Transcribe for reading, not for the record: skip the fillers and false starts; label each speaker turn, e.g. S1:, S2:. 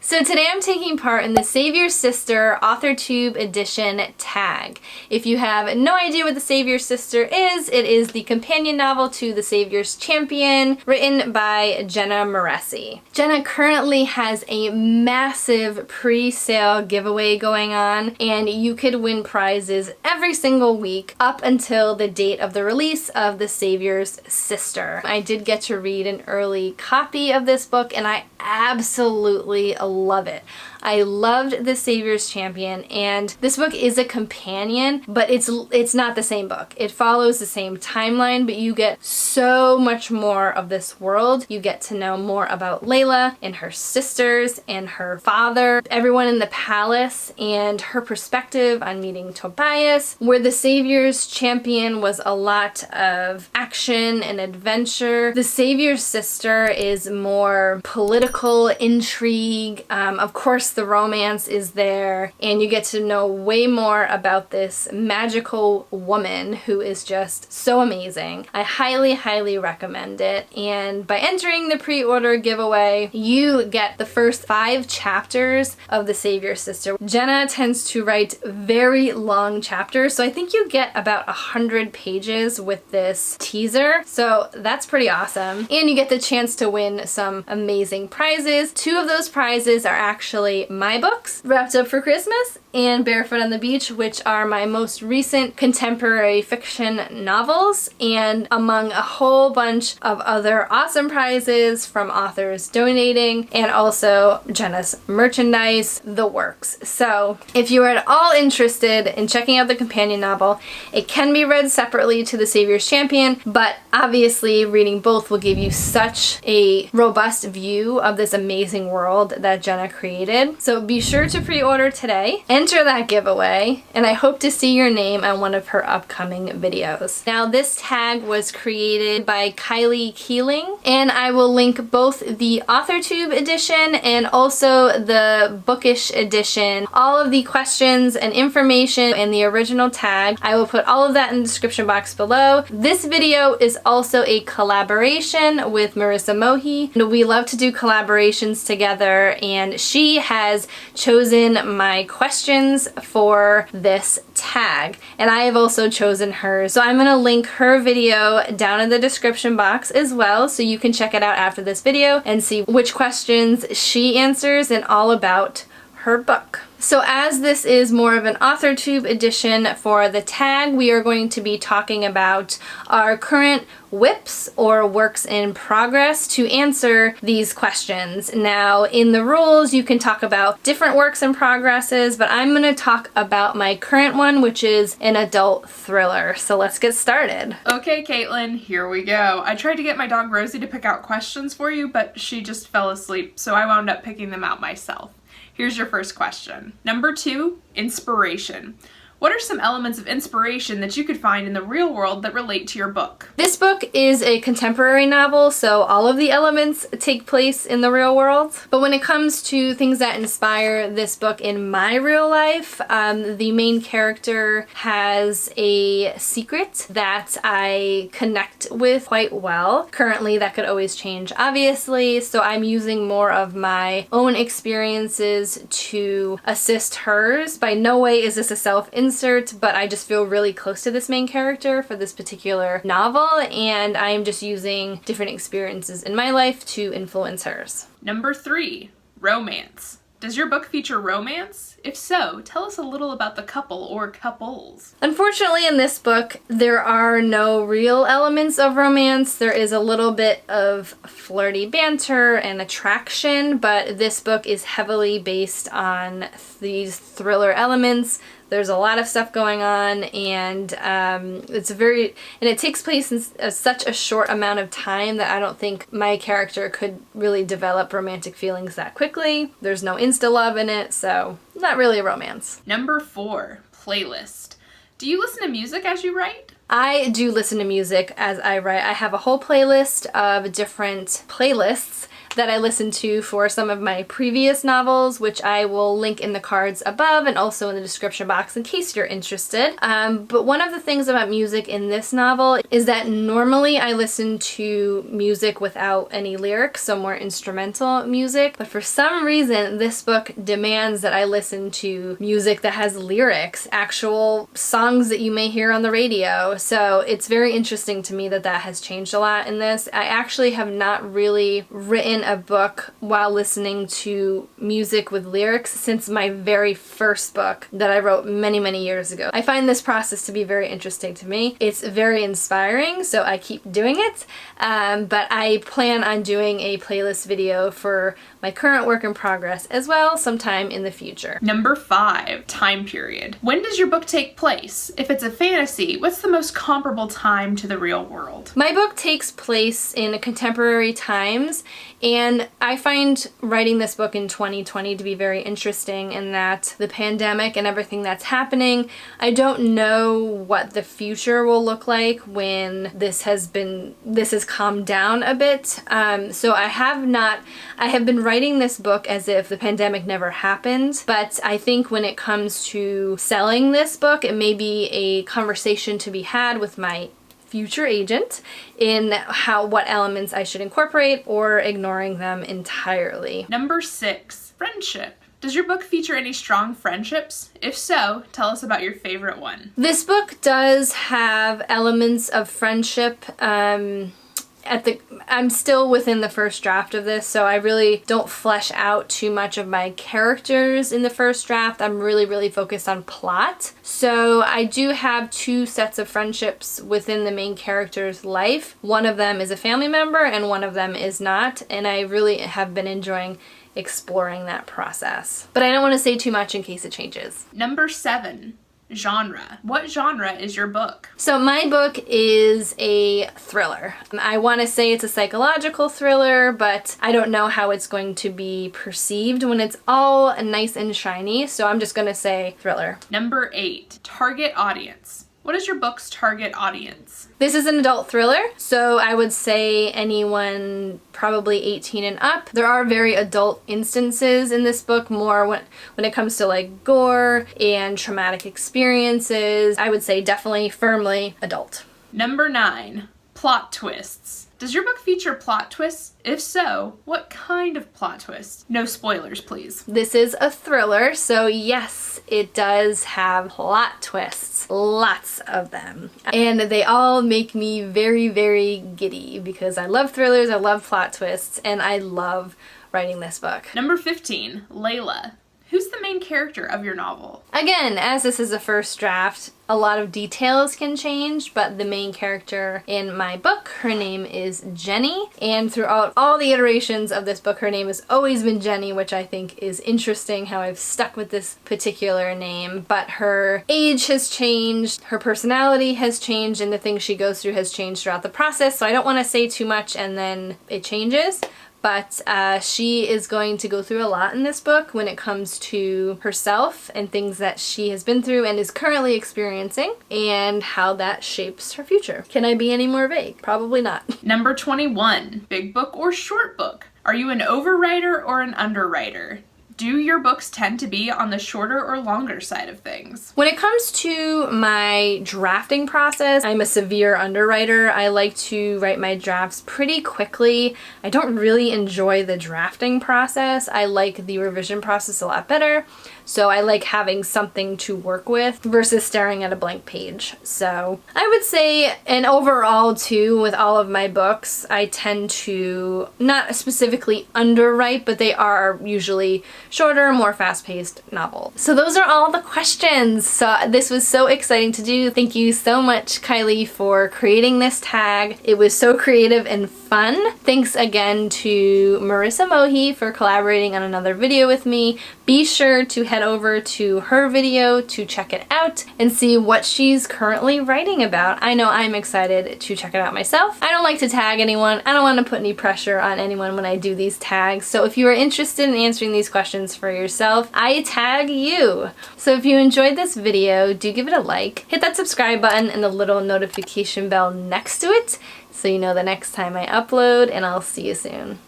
S1: So today I'm taking part in the Save Your Sister AuthorTube Edition tag. If you have no idea what the Save Your Sister is, it is the companion novel to The Savior's Champion, written by Jenna Moreci. Jenna currently has a massive pre-sale giveaway going on, and you could win prizes every single week up until the date of the release of The Savior's Sister. I did get to read an early copy of this book, and I absolutely love it. I loved The Savior's Champion, and this book is a companion, but it's not the same book. It follows the same timeline, but you get so much more of this world. You get to know more about Layla and her sisters and her father, everyone in the palace, and her perspective on meeting Tobias, where The Savior's Champion was a lot of action and adventure. The Savior's Sister is more political intrigue. Of course, the romance is there, and you get to know way more about this magical woman who is just so amazing. I highly, highly recommend it. And by entering the pre-order giveaway, you get the first 5 chapters of The Savior's Sister. Jenna tends to write very long chapters, so I think you get about 100 pages with this teaser. So that's pretty awesome. And you get the chance to win some amazing prizes. 2 of those prizes are actually my books, Wrapped Up for Christmas and Barefoot on the Beach, which are my most recent contemporary fiction novels, and among a whole bunch of other awesome prizes from authors donating, and also Jenna's merchandise, the works. So if you are at all interested in checking out the companion novel, it can be read separately to The Savior's Champion, but obviously reading both will give you such a robust view of this amazing world that Jenna created. So be sure to pre-order today, enter that giveaway, and I hope to see your name on one of her upcoming videos. Now, this tag was created by Kylie Keeling, and I will link both the AuthorTube edition and also the Bookish edition. All of the questions and information and the original tag, I will put all of that in the description box below. This video is also a collaboration with Marissa Mohi. We love to do collaborations together, and she has chosen my questions for this tag, and I have also chosen hers. So I'm going to link her video down in the description box as well, so you can check it out after this video and see which questions she answers and all about her book. So as this is more of an AuthorTube edition for the tag, we are going to be talking about our current WIPs or works in progress to answer these questions. Now, in the rules, you can talk about different works in progresses, but I'm going to talk about my current one, which is an adult thriller. So let's get started.
S2: Okay, Caitlin, here we go. I tried to get my dog Rosie to pick out questions for you, but she just fell asleep, so I wound up picking them out myself. Here's your first question. Number 2, inspiration. What are some elements of inspiration that you could find in the real world that relate to your book?
S1: This book is a contemporary novel, so all of the elements take place in the real world. But when it comes to things that inspire this book in my real life, the main character has a secret that I connect with quite well. Currently, that could always change, obviously, so I'm using more of my own experiences to assist hers. By no way is this a self-insert, but I just feel really close to this main character for this particular novel, and I'm just using different experiences in my life to influence hers.
S2: Number 3, romance. Does your book feature romance? If so, tell us a little about the couple or couples.
S1: Unfortunately, in this book, there are no real elements of romance. There is a little bit of flirty banter and attraction, but this book is heavily based on these thriller elements. There's a lot of stuff going on, and it takes place in such a short amount of time that I don't think my character could really develop romantic feelings that quickly. There's no insta love in it, so not really a romance.
S2: Number 4, playlist. Do you listen to music as you write?
S1: I do listen to music as I write. I have a whole playlist of different playlists that I listened to for some of my previous novels, which I will link in the cards above and also in the description box in case you're interested. But one of the things about music in this novel is that normally I listen to music without any lyrics, so more instrumental music, but for some reason this book demands that I listen to music that has lyrics, actual songs that you may hear on the radio. So it's very interesting to me that that has changed a lot in this. I actually have not really written a book while listening to music with lyrics since my very first book that I wrote many, many years ago. I find this process to be very interesting to me. It's very inspiring, so I keep doing it, but I plan on doing a playlist video for my current work in progress as well sometime in the future.
S2: Number 5, time period. When does your book take place? If it's a fantasy, what's the most comparable time to the real world?
S1: My book takes place in contemporary times, and I find writing this book in 2020 to be very interesting in that the pandemic and everything that's happening, I don't know what the future will look like when this has calmed down a bit. So I have been writing this book as if the pandemic never happened, but I think when it comes to selling this book, it may be a conversation to be had with my future agent in what elements I should incorporate or ignoring them entirely.
S2: Number 6, friendship. Does your book feature any strong friendships? If so, tell us about your favorite one.
S1: This book does have elements of friendship. I'm still within the first draft of this, so I really don't flesh out too much of my characters in the first draft. I'm really focused on plot. So I do have 2 sets of friendships within the main character's life. One of them is a family member and one of them is not, and I really have been enjoying exploring that process. But I don't want to say too much in case it changes.
S2: Number 7, genre. What genre is your book?
S1: So my book is a thriller. I want to say it's a psychological thriller, but I don't know how it's going to be perceived when it's all nice and shiny, so I'm just going to say thriller.
S2: Number 8, target audience. What is your book's target audience?
S1: This is an adult thriller, so I would say anyone probably 18 and up. There are very adult instances in this book, more when it comes to like gore and traumatic experiences. I would say definitely firmly adult.
S2: Number 9, plot twists. Does your book feature plot twists? If so, what kind of plot twists? No spoilers, please.
S1: This is a thriller, so yes, it does have plot twists. Lots of them. And they all make me very giddy because I love thrillers, I love plot twists, and I love writing this book.
S2: Number 15, Layla. Who's the main character of your novel?
S1: Again, as this is a first draft, a lot of details can change, but the main character in my book, her name is Jenny, and throughout all the iterations of this book, her name has always been Jenny, which I think is interesting how I've stuck with this particular name, but her age has changed, her personality has changed, and the things she goes through has changed throughout the process, so I don't want to say too much and then it changes. But she is going to go through a lot in this book when it comes to herself and things that she has been through and is currently experiencing and how that shapes her future. Can I be any more vague? Probably not.
S2: Number 21, big book or short book? Are you an overwriter or an underwriter? Do your books tend to be on the shorter or longer side of things?
S1: When it comes to my drafting process, I'm a severe underwriter. I like to write my drafts pretty quickly. I don't really enjoy the drafting process. I like the revision process a lot better. So I like having something to work with versus staring at a blank page. So I would say, and overall too, with all of my books, I tend to not specifically underwrite, but they are usually shorter, more fast-paced novels. So those are all the questions. So this was so exciting to do. Thank you so much, Kylie, for creating this tag. It was so creative and fun. Thanks again to Marissa Mohi for collaborating on another video with me. Be sure to head over to her video to check it out and see what she's currently writing about. I know I'm excited to check it out myself. I don't like to tag anyone. I don't want to put any pressure on anyone when I do these tags. So if you are interested in answering these questions for yourself, I tag you. So if you enjoyed this video, do give it a like. Hit that subscribe button and the little notification bell next to it so you know the next time I upload, and I'll see you soon.